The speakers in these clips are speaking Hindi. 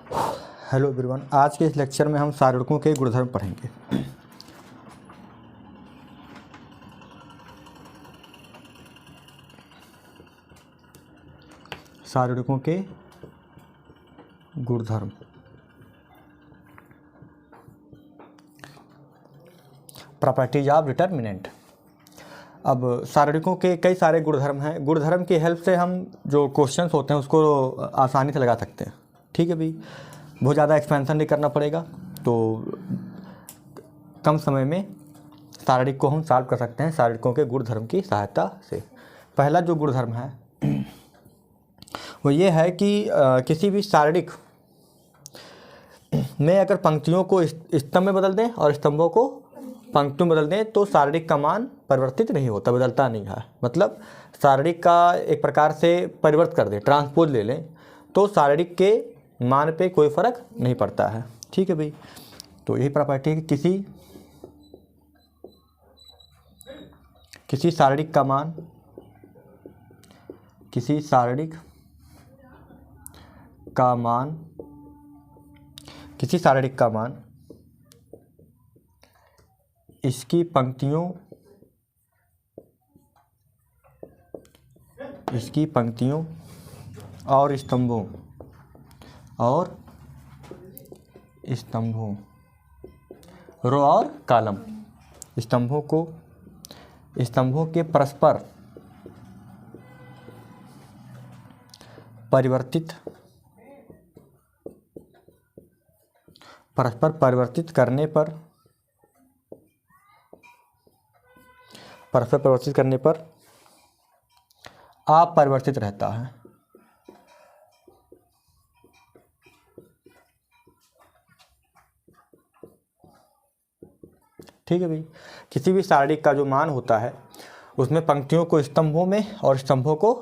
हेलो एवरीवन, आज के इस लेक्चर में हम सारणिकों के गुणधर्म पढ़ेंगे। सारणिकों के गुणधर्म। Properties of determinant. अब सारणिकों के कई सारे गुणधर्म हैं। गुणधर्म की हेल्प से हम जो क्वेश्चंस होते हैं उसको आसानी से लगा सकते हैं। ठीक है भाई, बहुत ज़्यादा एक्सपेंशन नहीं करना पड़ेगा, तो कम समय में सारणिक को हम सॉल्व कर सकते हैं सारणिकों के गुणधर्म की सहायता से। पहला जो गुणधर्म है वो ये है कि किसी भी सारणिक में अगर पंक्तियों को स्तंभ में बदल दें और स्तंभों को पंक्तियों में बदल दें तो सारणिक का मान परिवर्तित नहीं होता, बदलता नहीं है। मतलब सारणिक का एक प्रकार से परिवर्त कर दें, ट्रांसपोज ले लें, तो सारणिक के मान पे कोई फर्क नहीं पड़ता है। ठीक है भाई, तो यही प्रॉपर्टी है कि किसी सारणिक का मान इसकी पंक्तियों और स्तंभों रो और कॉलम, स्तंभों के परस्पर परिवर्तित करने पर अपरिवर्तित रहता है। ठीक है भाई, किसी भी सारणिक का जो मान होता है उसमें पंक्तियों को स्तंभों में और स्तंभों को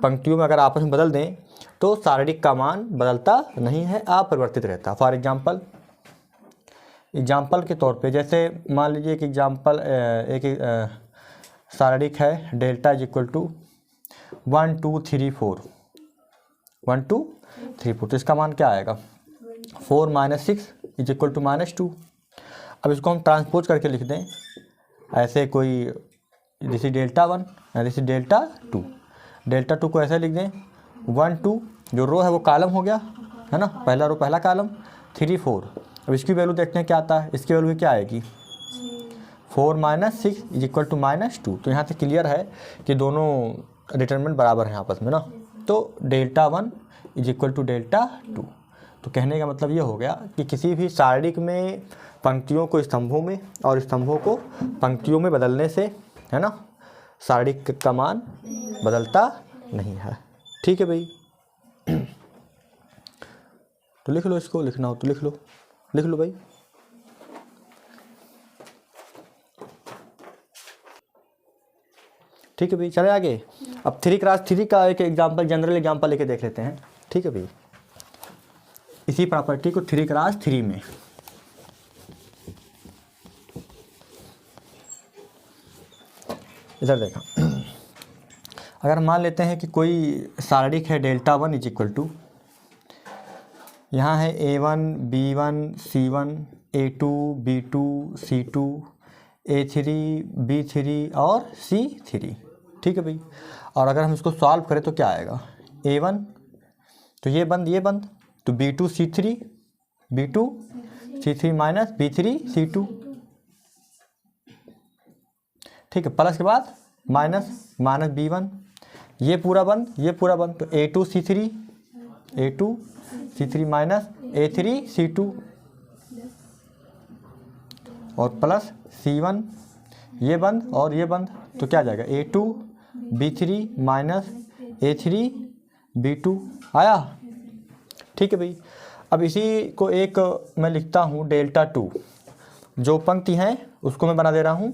पंक्तियों में अगर आपस में बदल दें तो सारणिक का मान बदलता नहीं है, अपरिवर्तित रहता। फॉर एग्जांपल के तौर पे, जैसे मान लीजिए कि एक सारणिक है डेल्टा इज इक्वल टू 1 2 3 4, 1 2 3 4, तो इसका मान क्या आएगा? 4 - 6 इज इक्वल टू -2। अब इसको हम ट्रांसपोज करके लिख दें ऐसे, कोई जैसे डेल्टा 1 जैसे डेल्टा 2 को ऐसे लिख दें 1 2, जो रो है वो कॉलम हो गया है ना, पहला रो पहला कॉलम, 3 4। अब इसकी वैल्यू देखते हैं क्या आता है। इसकी वैल्यू क्या आएगी? 4 - 6 इज इक्वल टू -2। तो यहाँ से क्लियर है कि दोनों डिटरमिनेंट बराबर हैं आपस में ना, तो delta 1 is equal to delta 2। तो कहने का मतलब ये हो गया कि किसी भी सारणिक में पंक्तियों को स्तंभों में और स्तंभों को पंक्तियों में बदलने से, है ना, सारणिक का मान बदलता नहीं है। ठीक है भाई, तो लिख लो, इसको लिखना हो तो लिख लो भाई। ठीक है भाई, चले आगे। अब 3x3 का एक एग्जांपल, जनरल एग्जांपल लेके देख लेते हैं। ठीक है भाई, इसी प्रॉपर्टी को 3x3 में इधर देखा, अगर मान लेते हैं कि कोई सारणिक है डेल्टा 1 इज इक्वल टू, यहाँ है A1 B1 C1 A2 B2 C2 A3 B3 और C3। ठीक है भाई, और अगर हम इसको सॉल्व करें तो क्या आएगा? A1 तो ये बंद, तो B2 C3 minus B3 C2। ठीक है, प्लस के बाद माइनस B1, ये पूरा बंद, तो A2 C3 minus A3 C2 और प्लस C1, ये बंद और ये बंद, तो क्या आ जाएगा? A2 B3 minus A3 B2 आया। ठीक है भाई, अब इसी को एक मैं लिखता हूँ डेल्टा 2, जो पंक्ति हैं उसको मैं बना दे रहा हूँ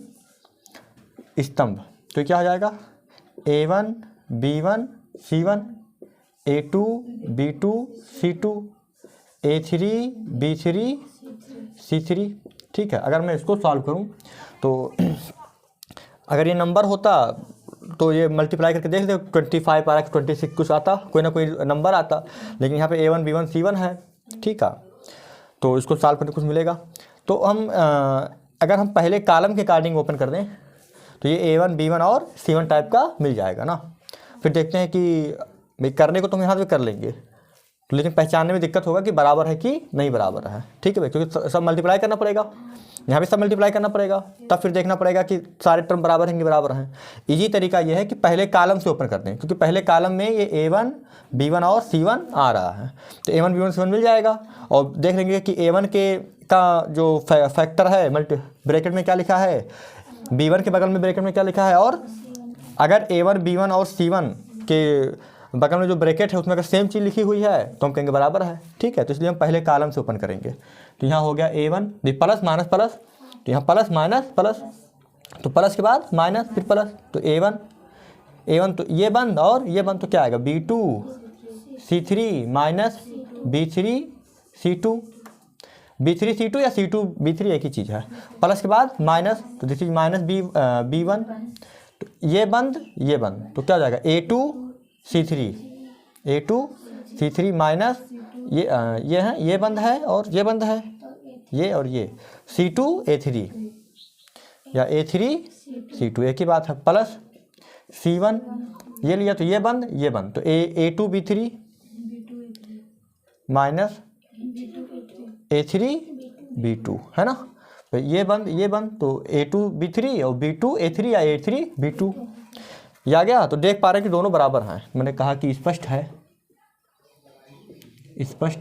स्तंभ, तो क्या हो जाएगा? A1 B1 C1 A2 B2 C2 A3 B3 C3। ठीक है, अगर मैं इसको सॉल्व करूं तो अगर ये नंबर होता तो ये मल्टीप्लाई करके देख लेते, 25 आ रहा है, 26 कुछ आता, कोई ना कोई नंबर आता, लेकिन यहाँ पे A1 B1 C1 है ठीक है, तो इसको सॉल्व करने कुछ मिलेगा। तो हम अगर हम पहले कॉलम के अकॉर्डिंग ओपन कर दें तो ये A1 B1 और C1 टाइप का मिल जाएगा ना। फिर देखते हैं कि भाई करने को तो हम यहाँ से कर लेंगे, तो लेकिन पहचानने में दिक्कत होगा कि बराबर है कि नहीं बराबर है। ठीक है भाई, क्योंकि सब मल्टीप्लाई करना पड़ेगा, यहाँ भी सब मल्टीप्लाई करना पड़ेगा, तब फिर देखना पड़ेगा कि सारे टर्म बराबर हैं कि बराबर हैं। इजी तरीका ये है कि पहले कॉलम से ओपन करते हैं, क्योंकि पहले कॉलम में ये A1 B1 और C1 आ रहा है, तो A1 B1 C1 मिल जाएगा। और देख लेंगे कि A1 का जो फैक्टर है ब्रैकेट में क्या लिखा है, B1 के बगल में ब्रैकेट में क्या लिखा है, और अगर A1 B1 और C1 के बगल में जो ब्रैकेट है उसमें अगर सेम चीज़ लिखी हुई है तो हम कहेंगे बराबर है। ठीक है, तो इसलिए हम पहले कॉलम से ओपन करेंगे। तो यहाँ हो गया A1 प्लस माइनस प्लस, तो यहाँ प्लस माइनस प्लस, तो प्लस के बाद माइनस फिर प्लस, तो A1 तो ये बंद और ये बंद, तो क्या आएगा B2 C3 minus B3 C2, B3 C2 या C2 B3 एक ही चीज़ है। प्लस के बाद माइनस, तो दिस इज माइनस B1, तो ये बंद तो क्या हो जाएगा A2 C3 माइनस ये है, ये बंद है और ये बंद है, ये और ये C2 A3 या A3 C2 एक ही बात है, प्लस C1 ये लिया तो ये बंद तो A2 B3 minus A3 B2 है ना। तो ये बंद तो A2 B3 और B2 A3 या A3 B2 ये आ गया। तो देख पा रहे हैं कि दोनों बराबर हैं। मैंने कहा कि स्पष्ट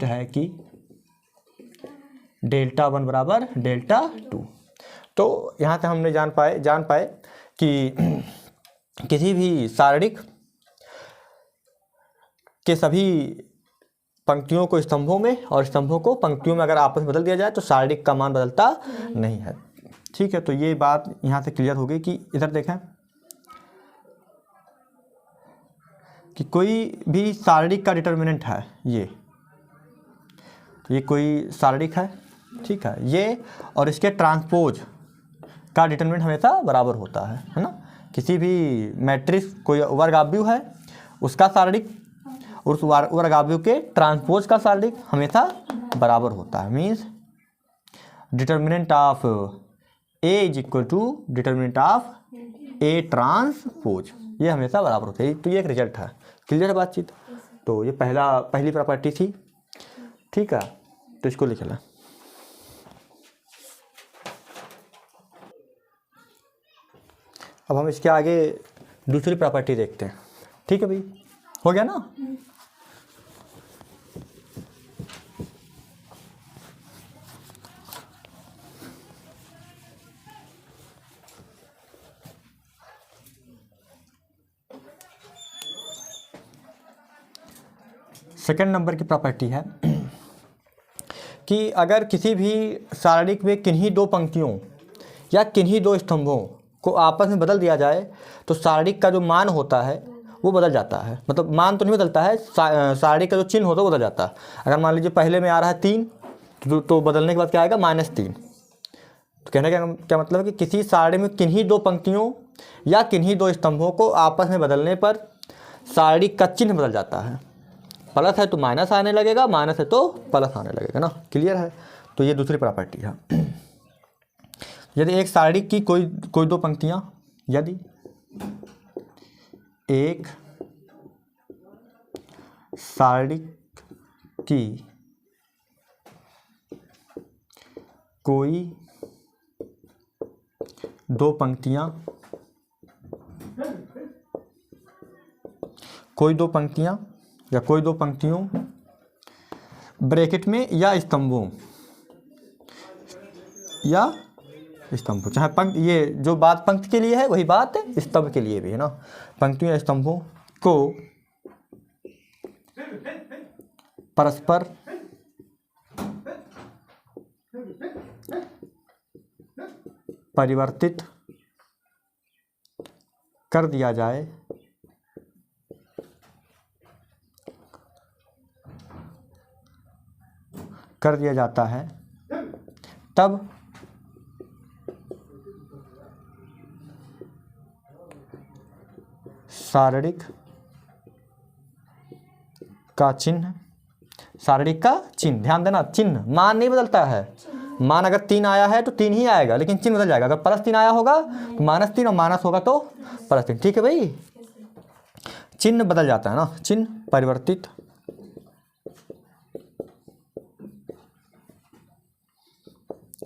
है कि डेल्टा 1 बराबर डेल्टा 2। तो यहाँ से हमने जान पाए कि किसी भी सारणिक के सभी पंक्तियों को स्तंभों में और स्तंभों को पंक्तियों में अगर आपस में बदल दिया जाए तो सारणिक का मान बदलता नहीं है। ठीक है, तो ये बात यहाँ से क्लियर हो गई कि इधर देखें कि कोई भी सारणिक का डिटर्मिनेंट है, ये कोई सारणिक है, ठीक है, ये और इसके ट्रांसपोज का डिटर्मिनेंट हमेशा बराबर होता है ना। किसी भी मैट्रिक्स कोई वर्गाव्यू है उसका सारणिक और उस वर्गाव्यू के ट्रांसपोज का सारणिक हमेशा बराबर होता है। Means determinant of A is equal to determinant of A transpose, ये हमेशा बराबर होता है। तो ये एक रिजल्ट है। क्लियर है बातचीत। तो ये पहली प्रॉपर्टी थी। ठीक है, तो इसको लिख लें। अब हम इसके आगे दूसरी प्रॉपर्टी देखते हैं। ठीक है भाई, हो गया ना। सेकंड नंबर की प्रॉपर्टी है कि अगर किसी भी सारणिक में किन्हीं दो पंक्तियों या किन्हीं दो स्तंभों को आपस में बदल दिया जाए तो सारणिक का जो मान होता है वो बदल जाता है। मतलब मान तो नहीं बदलता है, सारणिक का जो चिन्ह होता है वो बदल जाता है। अगर मान लीजिए पहले में आ रहा है 3 तो बदलने के बाद क्या आएगा -3। तो कहने का क्या मतलब है कि किसी सारणी में किन्हीं दो पंक्तियों या किन्हीं दो स्तंभों को आपस में बदलने पर सारणिक का चिन्ह बदल जाता है। प्लस है तो माइनस आने लगेगा, माइनस है तो प्लस आने लगेगा ना। क्लियर है। तो ये दूसरी प्रॉपर्टी है। यदि एक सारणी की कोई दो पंक्तियां, यदि एक सारणी की कोई दो पंक्तियां या कोई दो पंक्तियों ब्रैकेट में या स्तंभों चाहे पंक्ति, ये जो बात पंक्ति के लिए है वही बात स्तंभ के लिए भी है ना। पंक्तियों या स्तंभों को परस्पर परिवर्तित कर दिया जाए कर दिया जाता है तब सारणिक का चिन्ह शारीरिक का चिन्ह, ध्यान देना चिन्ह, मान नहीं बदलता है। मान अगर 3 आया है तो 3 ही आएगा, लेकिन चिन्ह बदल जाएगा। अगर +3 आया होगा तो -3 और माइनस होगा तो +3। ठीक है भाई, चिन्ह बदल जाता है ना, चिन्ह परिवर्तित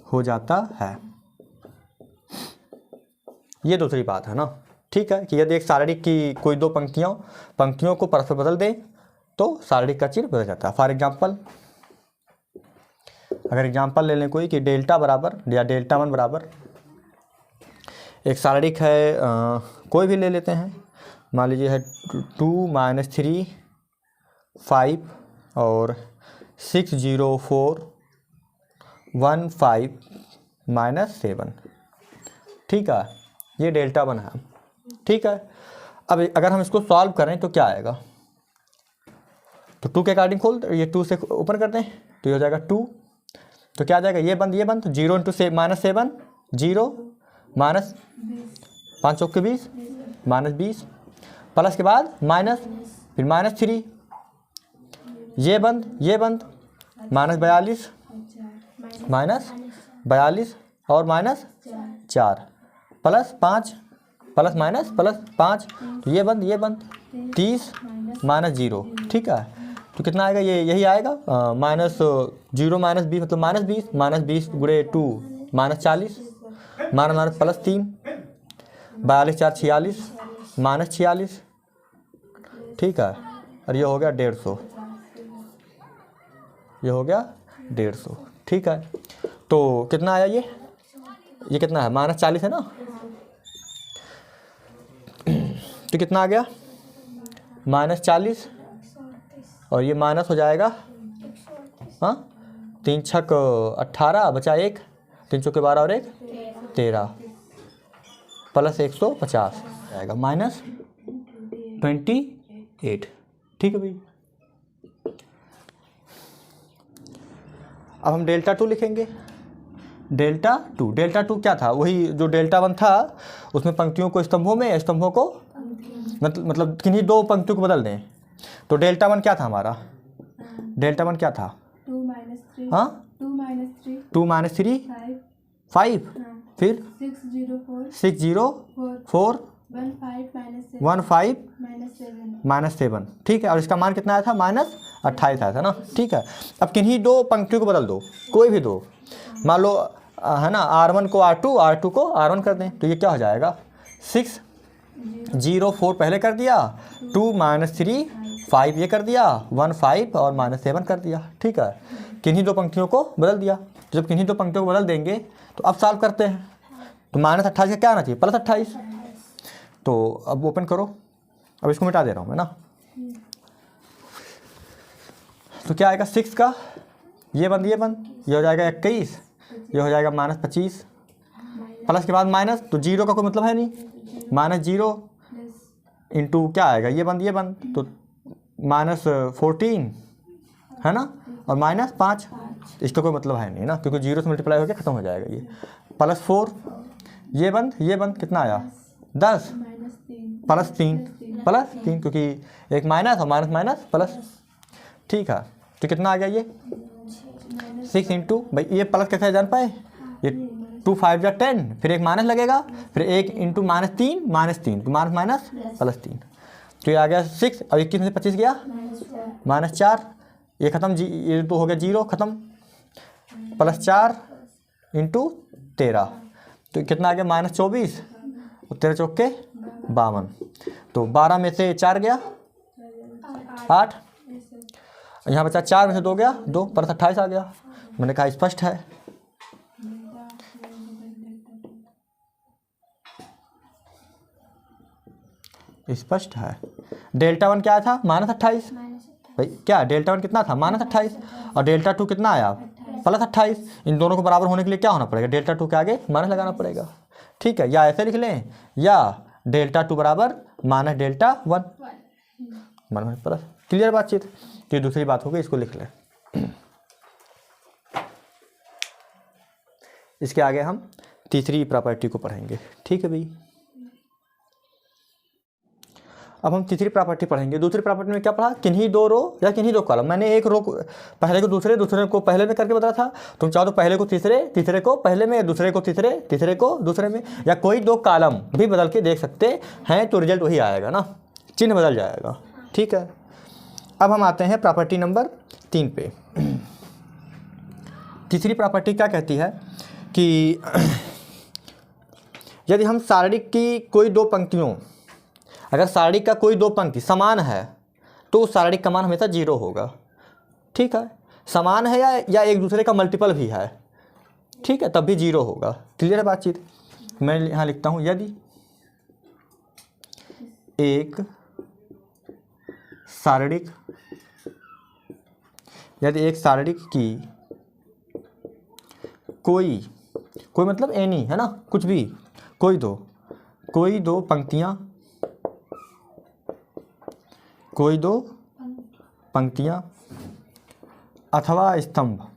हो जाता है। ये दूसरी बात है ना। ठीक है, कि यदि एक शारीरिक की कोई दो पंक्तियों को परस्पर बदल दें तो शारीरिक का चिन्ह बदल जाता है। फॉर एग्जाम्पल, अगर एग्जाम्पल ले लें कोई कि डेल्टा बराबर या डेल्टा 1 बराबर एक शारीरिक है, कोई भी ले लेते हैं, मान लीजिए है 2 - 3 5 और 6 0 4 1 5 -7। ठीक है, ये डेल्टा 1 है। ठीक है, अब अगर हम इसको सॉल्व करें तो क्या आएगा, तो 2 के अकॉर्डिंग खोल, ये 2 से ओपन करते हैं तो ये हो जाएगा 2, तो क्या आ जाएगा, ये बंद 0 × -7 0 माइनस 5 चौके 20 -20 प्लस के बाद माइनस, फिर -3, ये बंद -42 और -4 प्लस 5 प्लस माइनस प्लस 5, तो ये बंद 30 -0। ठीक है, तो कितना आएगा, ये यही आएगा -0 -20 मतलब -20 गुणे 2 -40 माइनस +3 42 4 46 -46। ठीक है, और ये हो गया 150, ये हो गया 150। ठीक है, तो कितना आया ये कितना है, -40 है ना, तो कितना आ गया -40 और ये माइनस हो जाएगा, हाँ 3 छक 18 बचा 1, 3 चौके 12 और 1 13 प्लस 150 आएगा -28। ठीक है भाई, अब हम डेल्टा 2 लिखेंगे। डेल्टा टू क्या था, वही जो डेल्टा 1 था, उसमें पंक्तियों को स्तंभों को मतलब किन्हीं दो पंक्तियों को बदल दें। तो डेल्टा 1 क्या था हमारा, डेल्टा 1 क्या था, 2 - 3 हाँ 2 - 3 5 फिर 6 0 4 1 5 -7। ठीक है, और इसका मान कितना आया था, -28 आया था ना। ठीक है, अब किन्हीं दो पंक्तियों को बदल दो, कोई भी दो, मान लो है ना, R1 को R2 R2 को R1 कर दें, तो ये क्या हो जाएगा, 6 0 4 पहले कर दिया, 2 - 3 5 ये कर दिया, 1 5 और -7 कर दिया। ठीक है, किन्हीं दो पंक्तियों को बदल दिया। जब किन्हीं दो पंक्तियों को बदल देंगे तो अब सॉल्व करते हैं, तो -28 का क्या आना चाहिए, +28। तो अब ओपन करो, अब इसको मिटा दे रहा हूँ मैं ना, तो क्या आएगा 6 का ये बंद ये हो जाएगा 21, ये हो जाएगा -25 प्लस के बाद माइनस, तो 0 का कोई मतलब है नहीं, -0 इंटू क्या आएगा, ये बंद तो -14 है ना, और -5, इसका कोई मतलब है नहीं ना, क्योंकि 0 से मल्टीप्लाई होकर ख़त्म हो जाएगा ये, +4 ये बंद कितना आया 10 +3 क्योंकि एक माइनस और माइनस प्लस। ठीक है, तो कितना आ गया ये 6 इंटू, भाई ये प्लस कैसे जान पाए, ये 2 5 जा 10, फिर एक माइनस लगेगा, फिर 1 इंटू -3 तो माइनस +3, तो ये आ गया 6 और 21 में से 25 गया -4, ये ख़त्म, ये तो हो गया 0 ख़त्म, +4 इंटू 13, तो कितना आ गया -24 और 13 चौके 52, तो 12 में से 4 गया 8, यहाँ बचा 4 में से 2 गया 2 प्लस 28 आ गया। मैंने कहा स्पष्ट है। स्पष्ट है। डेल्टा 1 क्या था, -28, भाई क्या डेल्टा 1 कितना था, -28, और डेल्टा 2 कितना आया, +28। इन दोनों को बराबर होने के लिए क्या होना पड़ेगा, डेल्टा 2 के आगे माइनस लगाना पड़ेगा। ठीक है, या ऐसे लिख लें, या डेल्टा 2 बराबर minus delta 1 minus plus. Clear बातचीत। तो ये दूसरी बात हो गई, इसको लिख लें। इसके आगे हम तीसरी प्रॉपर्टी को पढ़ेंगे। ठीक है भाई, अब हम तीसरी प्रॉपर्टी पढ़ेंगे। दूसरी प्रॉपर्टी में क्या पढ़ा, किन्हीं दो रो या किन्हीं दो कॉलम। मैंने एक रो पहले को दूसरे, दूसरे को पहले में करके बताया था। तुम चाहो तो पहले को तीसरे, तीसरे को पहले में, दूसरे को तीसरे, तीसरे को दूसरे में, या कोई दो कॉलम भी बदल के देख सकते हैं, तो रिजल्ट वही आएगा ना, चिन्ह बदल जाएगा। ठीक है, अब हम आते हैं प्रॉपर्टी नंबर 3 पे। तीसरी प्रॉपर्टी क्या कहती है कि यदि हम सारणिक की कोई दो पंक्तियों, अगर सारणिक का कोई दो पंक्ति समान है तो उस सारणिक का मान हमेशा 0 होगा। ठीक है, समान है या एक दूसरे का मल्टीपल भी है, ठीक है, तब भी 0 होगा। क्लियर है बातचीत। मैं यहाँ लिखता हूँ, यदि एक सारणिक, यदि एक सारणिक की कोई मतलब एनी है ना, कुछ भी, कोई दो पंक्तियाँ, कोई दो पंक्तियाँ अथवा स्तंभ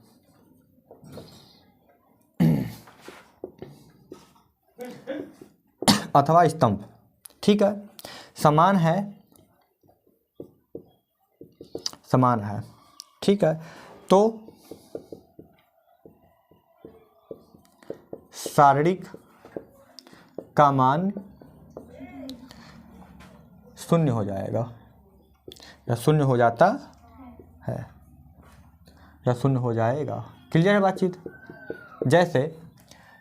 अथवा स्तंभ, ठीक है, समान है, ठीक है, तो सारणिक का मान 0 हो जाएगा, या 0 हो जाता है, या 0 हो जाएगा। क्लियर है बातचीत। जैसे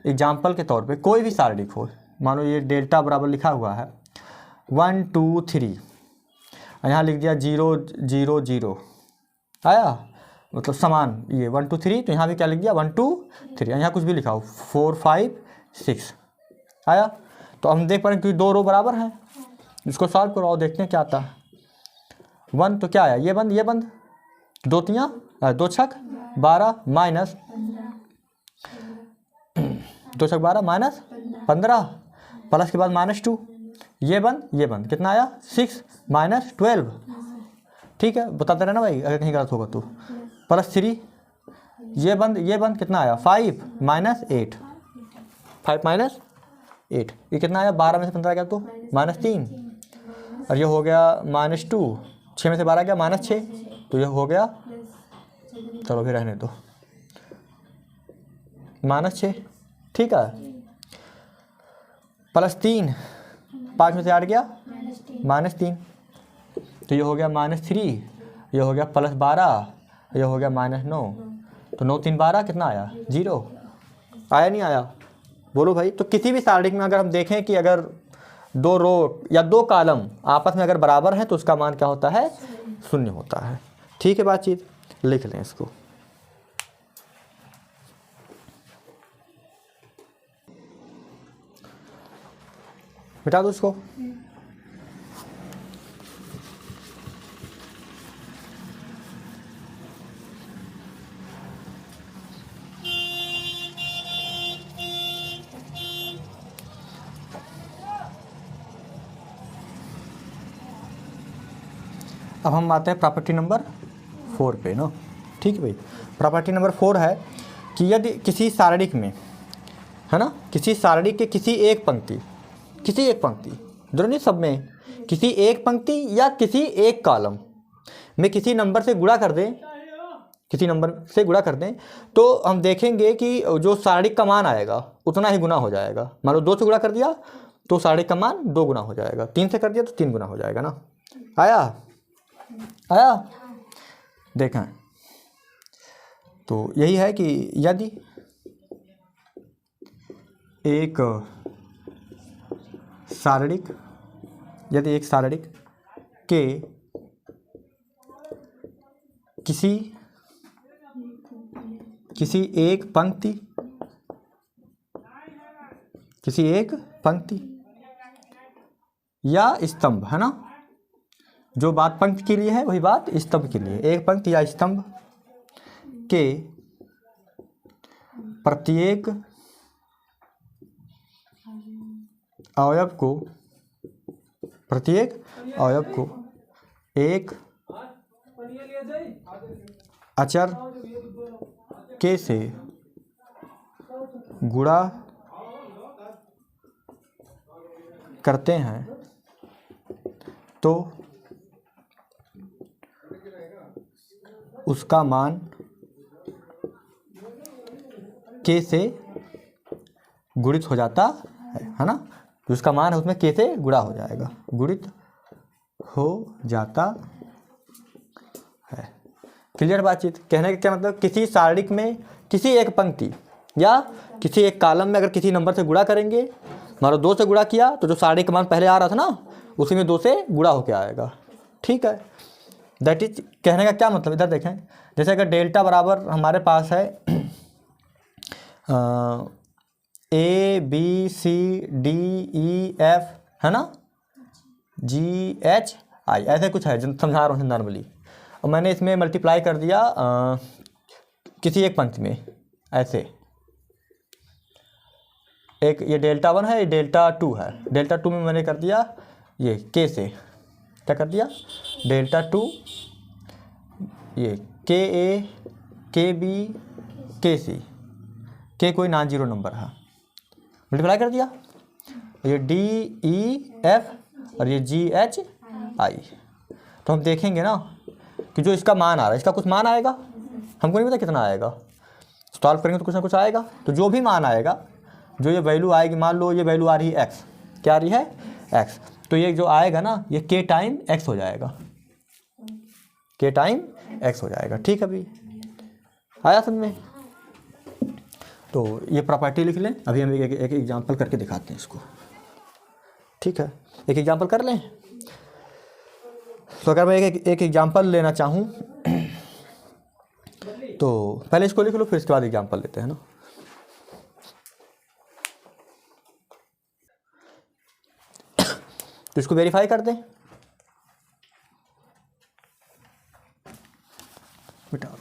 एग्जाम्पल के तौर पे कोई भी सारणिक हो, मानो ये डेल्टा बराबर लिखा हुआ है 1 2 3, यहाँ लिख दिया 0 0 0, आया, मतलब समान, ये 1 2 3, तो यहाँ भी क्या लिख दिया 1 2 3, यहाँ कुछ भी लिखा हो 4 5 6, आया। तो हम देख पा रहे हैं कि दो रो बराबर हैं, इसको सॉल्व करो और देखते हैं क्या आता है। 1 तो क्या आया, ये बंद, दो तियाँ, दो छक 12 माइनस 2 छक 12 माइनस 15, प्लस के बाद -2, ये बंद कितना आया 6 माइनस 12, ठीक है, बताते रहना भाई अगर कहीं गलत होगा तो, प्लस 3, ये बंद कितना आया 5 माइनस 8, 5 माइनस 8, ये कितना आया 12 में से 15 गया तो -3, और ये हो गया -2, 6 में से 12 गया -6, तो ये हो गया, चलो फिर रहने दो, -6, ठीक है, +3, 5 में से 8 गया -3, तो ये हो गया -3, ये हो गया +12, ये हो गया -9, तो 9 3 12 कितना आया 0, आया नहीं आया, बोलो भाई। तो किसी भी सारणिक में अगर हम देखें कि अगर दो रो या दो कॉलम आपस में अगर बराबर हैं तो उसका मान क्या होता है 0 होता है। ठीक है बातचीत, लिख लें इसको। मिटा दो इसको। अब हम आते हैं प्रॉपर्टी नंबर 4 पे ना। ठीक है भाई, प्रॉपर्टी नंबर 4 है कि यदि किसी सारणिक में, है ना, किसी सारणिक के किसी एक पंक्ति जरूर नहीं सब में, किसी एक पंक्ति या किसी एक कॉलम में किसी नंबर से गुणा कर दें, तो हम देखेंगे कि जो सारणिक का मान आएगा उतना ही गुना हो जाएगा। मान लो 2 से गुणा कर दिया तो सारणिक का मान 2 गुना हो जाएगा, 3 से कर दिया तो 3 गुना हो जाएगा ना। आया देखें, तो यही है कि यदि एक सारणिक के किसी एक पंक्ति या स्तंभ, है ना, जो बात पंक्ति के लिए है वही बात स्तंभ के लिए, एक पंक्ति या स्तंभ के प्रत्येक अवयव को एक अचर के से गुणा करते हैं तो उसका मान k से गुणित हो जाता है ना, जो उसका मान है उसमें k से गुणा हो जाएगा, गुणित हो जाता है। क्लियर बातचीत? कहने का क्या मतलब, किसी सारणिक में किसी एक पंक्ति या किसी एक कॉलम में अगर किसी नंबर से गुणा करेंगे, मान लो 2 से गुणा किया तो जो सारणिक का मान पहले आ रहा था ना उसी में 2 से गुणा होकर आएगा। ठीक है, दैट इज कहने का क्या मतलब, इधर देखें, जैसे अगर डेल्टा बराबर हमारे पास है A B C D E F है ना, G H I, ऐसे कुछ है, समझा रहा हूँ नॉर्मली, और मैंने इसमें मल्टीप्लाई कर दिया किसी एक पंक्ति में, ऐसे एक ये डेल्टा 1 है, ये डेल्टा 2 है, डेल्टा 2 में मैंने कर दिया ये k से, क्या कर दिया, डेल्टा 2 ये के ए के बी के सी, के कोई नॉन जीरो नंबर है, मल्टीप्लाई कर दिया, ये डी ई एफ और ये जी एच आई। तो हम देखेंगे ना कि जो इसका मान आ रहा है, इसका कुछ मान आएगा, हमको नहीं पता कितना आएगा, सॉल्व करेंगे तो कुछ ना कुछ आएगा। तो जो भी मान आएगा, जो ये वैल्यू आएगी, मान लो ये वैल्यू आ रही है एक्स, क्या आ रही है एक्स, तो ये जो आएगा ना ये के टाइम एक्स हो जाएगा, के टाइम एक्स हो जाएगा। ठीक है, अभी आया समझ में? तो ये प्रॉपर्टी लिख लें, अभी हम एक एग्जांपल करके दिखाते हैं इसको। ठीक है, एक एग्जांपल कर लें। तो अगर मैं एक एग्जांपल लेना चाहूँ तो पहले इसको लिख लो, फिर इसके बाद एग्जांपल लेते हैं ना। तो इसको वेरीफाई कर दें बेटा।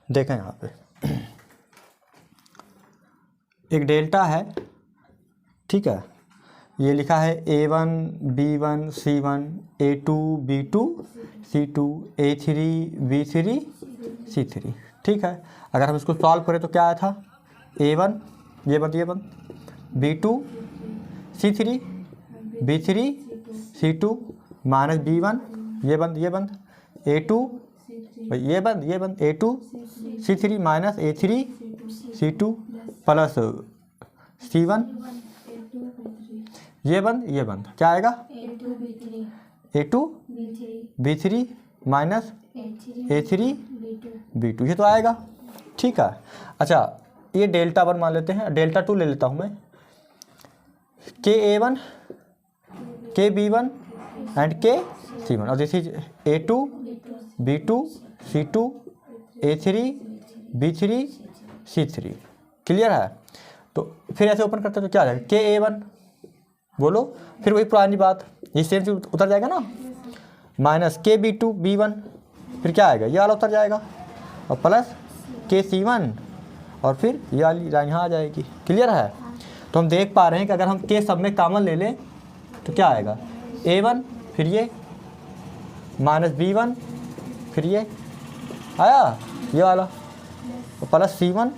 देखें यहाँ पे एक डेल्टा है, ठीक है, ये लिखा है A1 B1 C1 A2 B2 C2 A3 B3 C3। ठीक है, अगर हम इसको सॉल्व करें तो क्या आया था, A1 ये बंद B2 C3 B3 C2 minus B1 ये बंद A2 ये बंद A2 C3 minus A3 C2 plus C1 ये बंद क्या आएगा, A2 B3 minus A3 B2, ये तो आएगा। ठीक है, अच्छा ये डेल्टा 1 मान लेते हैं, डेल्टा 2 ले लेता हूँ मैं, के A1 के B1 एंड के C1 और this is A2 B2 C2 A3 B3 C3। Clear है? तो फिर ऐसे ओपन करते हैं तो क्या आ जाएगा, के A1 बोलो, फिर वही पुरानी बात, ये सेम से उतर जाएगा ना, माइनस के B2 B1, फिर क्या आएगा, ये वाला उतर जाएगा, और प्लस के C1, और फिर ये वाली लाइन यहाँ आ जाएगी। क्लियर है? तो हम देख पा रहे हैं कि अगर हम के सब में कॉमन ले लें तो क्या आएगा, A1 फिर ये माइनस B1 फिर ये आया ये वाला, और प्लस C1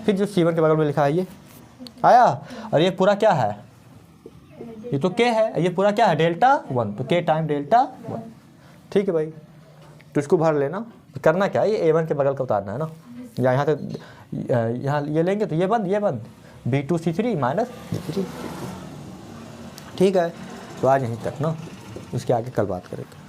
फिर जो C1 के बगल में लिखा है ये आया, और ये पूरा क्या है, ये तो k है, ये पूरा क्या है डेल्टा 1, तो k टाइम डेल्टा 1। ठीक है भाई, तो इसको भर लेना, करना क्या है, ये A1 के बगल का उतारना है ना, या यहाँ से यहाँ ये लेंगे तो ये बंद B2 C3 माइनस B3। ठीक है, तो आज यहीं तक ना, उसके आगे कल बात करेंगे।